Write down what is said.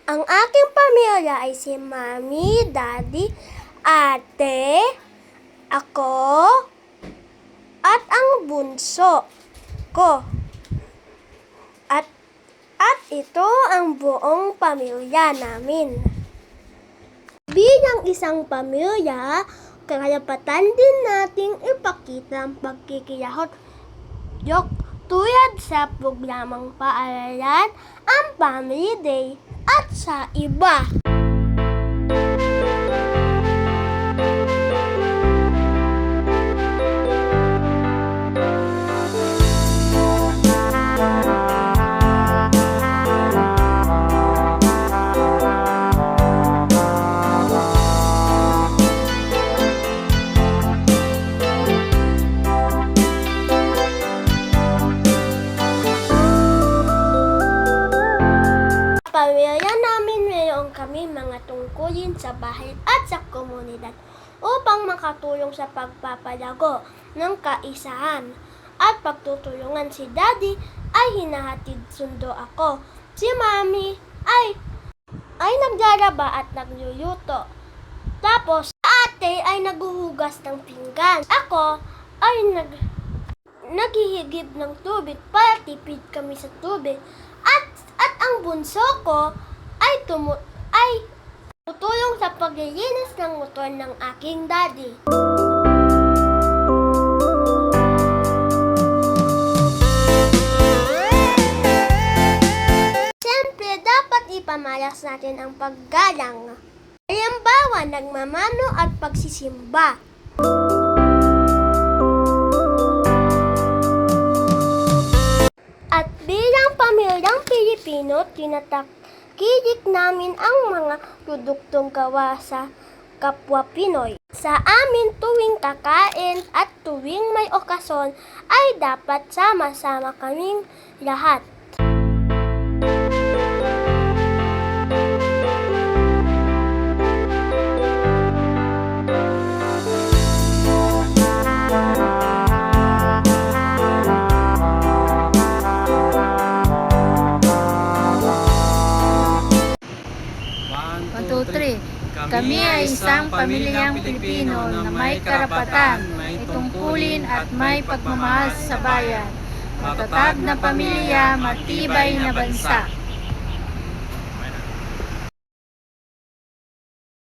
Ang aking pamilya ay si Mami, Daddy, Ate, ako, at ang bunso ko. At ito ang buong pamilya namin. Bilang isang pamilya, karapatan din nating ipakita ang pagkikiyahot tulad sa programang paaralan, ang Family Day, at sa iba. Pamilya namin mayroon kami mga tungkulin sa bahay at sa komunidad upang makatulong sa pagpapalago ng kaisahan at pagtutulungan. Si Daddy ay hinahatid sundo ako. Si Mami ay naglalaba at nagluluto. Tapos ate ay naghuhugas ng pinggan. Ako ay naghihigib ng tubig para tipid kami sa tubig. At ang bunso ko ay tutulong sa paglilinis ng motor ng aking daddy. Siyempre, dapat ipamalas natin ang paggalang. Halimbawa, nagmamano at pagsisimba. At bilang pamilyang Pilipino, tinatakilik namin ang mga produktong gawa sa kapwa Pinoy. Sa amin tuwing kakain at tuwing may okasyon ay dapat sama-sama kaming lahat. Kami ay isang pamilyang Pilipino na may karapatan, may tungkulin at may pagmamahal sa bayan. Matatag na pamilya, matibay na bansa.